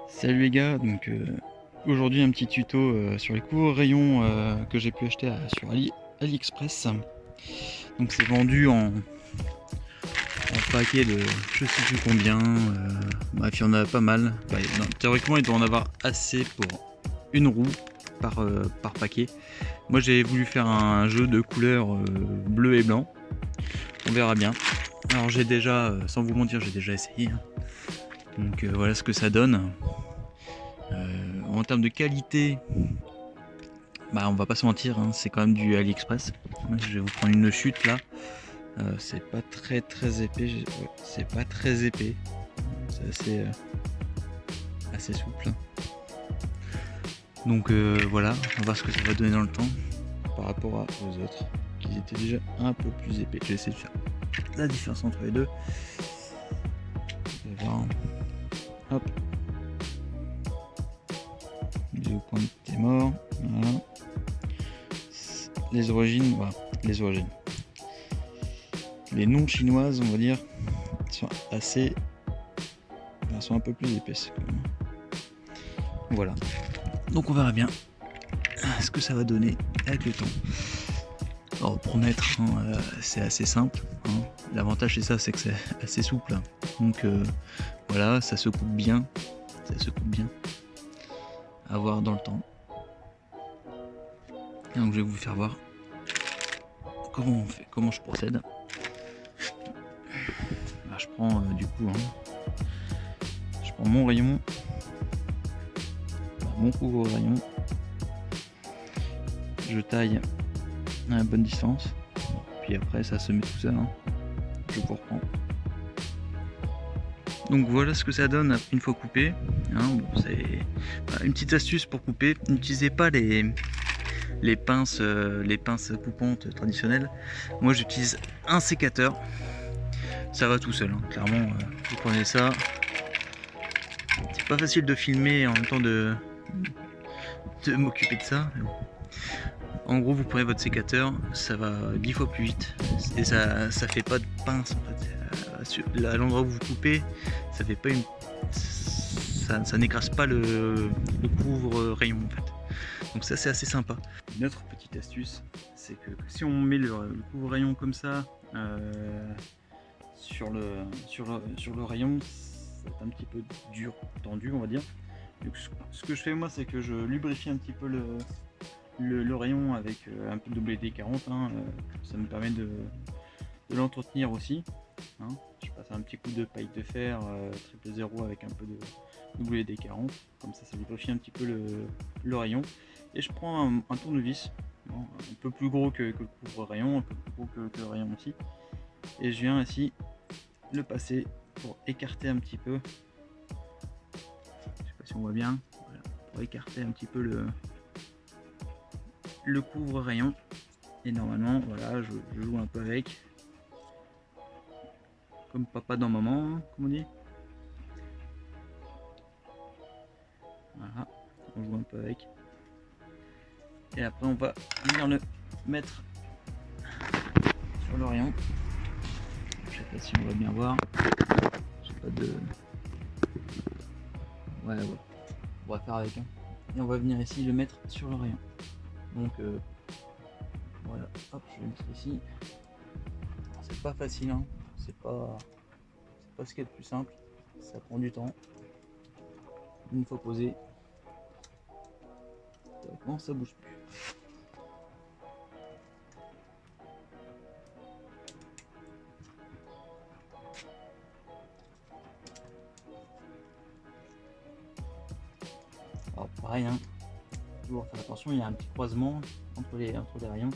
Salut les gars, donc aujourd'hui un petit tuto sur les courts rayons que j'ai pu acheter sur AliExpress. Donc c'est vendu en paquet de je sais plus combien, bref il y en a pas mal. Non, théoriquement il doit en avoir assez pour une roue par paquet. Moi j'ai voulu faire un jeu de couleurs bleu et blanc, on verra bien. Alors j'ai déjà, sans vous mentir, j'ai déjà essayé, hein. Donc voilà ce que ça donne. En termes de qualité, bah on va pas se mentir, hein, c'est quand même du AliExpress. Je vais vous prendre une chute là. C'est pas très épais. Ouais, c'est pas très épais. C'est assez souple. Donc voilà, on va voir ce que ça va donner dans le temps par rapport aux autres qui étaient déjà un peu plus épais. Je vais essayer de faire la différence entre les deux. Vous allez voir. Hop. Vidéo point t'es mort. Voilà. Les origines, voilà. Les origines. Les noms chinoises, on va dire, sont assez. Elles sont un peu plus épaisses. Voilà. Donc on verra bien ce que ça va donner avec le temps. Alors pour mettre, hein, c'est assez simple, hein. L'avantage c'est ça, c'est que c'est assez souple. Donc voilà, ça se coupe bien. Ça se coupe bien. À voir dans le temps. Et donc je vais vous faire voir comment on fait, comment je procède. Là, je prends du coup, hein, je prends mon rayon, mon couvre-rayon. Je taille à la bonne distance. Puis après ça se met tout seul, hein. Je vous reprends. Donc voilà ce que ça donne une fois coupé, hein. Bon, c'est une petite astuce pour couper. N'utilisez pas les pinces coupantes traditionnelles. Moi j'utilise un sécateur. Ça va tout seul, hein. Clairement, vous prenez ça. C'est pas facile de filmer et en même temps de m'occuper de ça. En gros, vous prenez votre sécateur, ça va 10 fois plus vite et ça fait pas de pince en fait. À l'endroit où vous coupez, ça fait pas ça n'écrase pas le couvre-rayon en fait. Donc ça c'est assez sympa. Une autre petite astuce, c'est que si on met le couvre-rayon comme ça sur le rayon, c'est un petit peu dur, tendu on va dire. Donc, ce que je fais moi, c'est que je lubrifie un petit peu le rayon avec un peu de WD-40, hein, ça me permet de l'entretenir aussi, hein. Je passe un petit coup de paille de fer 000 avec un peu de WD-40, comme ça lubrifie un petit peu le rayon. Et je prends un tournevis, bon, un peu plus gros que le couvre-rayon, un peu plus gros que le rayon aussi, et je viens ici le passer pour écarter un petit peu, je sais pas si on voit bien, voilà, pour écarter un petit peu le couvre-rayon. Et normalement voilà, je joue un peu avec, comme papa dans maman, hein, comme on dit. Voilà, on joue un peu avec. Et après on va venir le mettre sur le rayon. Je sais pas si on va bien voir. J'ai pas de. Ouais, on va faire avec, hein. Et on va venir ici le mettre sur le rayon. Donc voilà, hop, je vais le mettre ici. C'est pas facile, hein. C'est pas ce qui est le plus simple. Ça prend du temps. Une fois posé, ça bouge plus. Alors pareil, hein, toujours faire attention, il y a un petit croisement entre les rayons.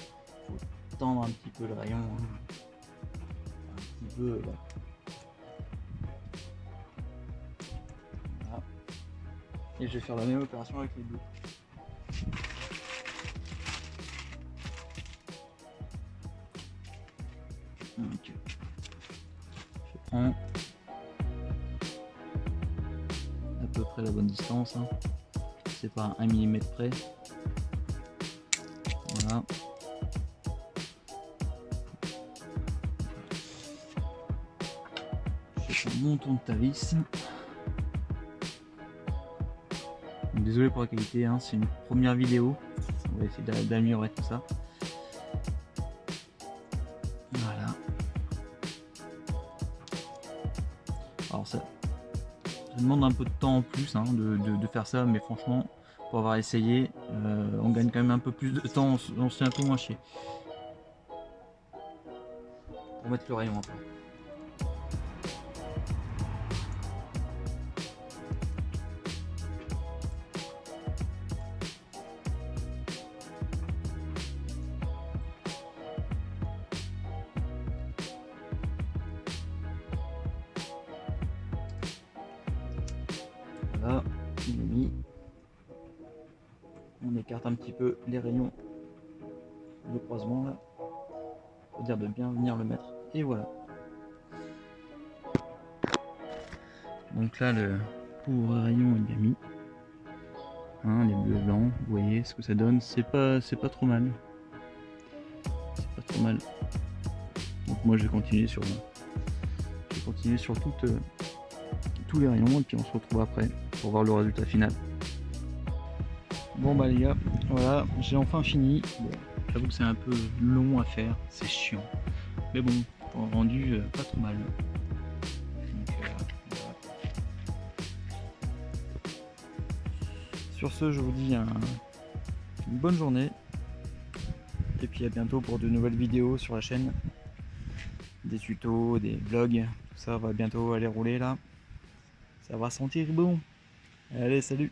Il faut tendre un petit peu le rayon, hein. Un petit peu, voilà. Voilà. Et je vais faire la même opération avec les deux. Donc, je prends à peu près la bonne distance, hein. C'est pas 1 mm près. Voilà. Je prends mon tournevis. Donc, désolé pour la qualité, hein, c'est une première vidéo. On va essayer d'améliorer tout ça. Voilà. Alors ça demande un peu de temps en plus hein, de faire ça, mais franchement, pour avoir essayé, on gagne quand même un peu plus de temps, on se fait un peu moins chier. Pour mettre le rayon après. Voilà, il est mis. On écarte un petit peu les rayons, le croisement là, pour dire de bien venir le mettre. Et voilà. Donc là, le pauvre rayon est bien mis. Hein, les bleus blancs, vous voyez ce que ça donne. C'est pas trop mal. C'est pas trop mal. Donc moi, je vais continuer sur tous les rayons et puis on se retrouve après pour voir le résultat final. Bon bah les gars, voilà, j'ai enfin fini. Bon, j'avoue que c'est un peu long à faire, c'est chiant. Mais bon, pour un rendu pas trop mal. Donc, voilà. Sur ce, je vous dis une bonne journée. Et puis à bientôt pour de nouvelles vidéos sur la chaîne. Des tutos, des vlogs, tout ça va bientôt aller rouler là. Ça va sentir bon. Allez, salut!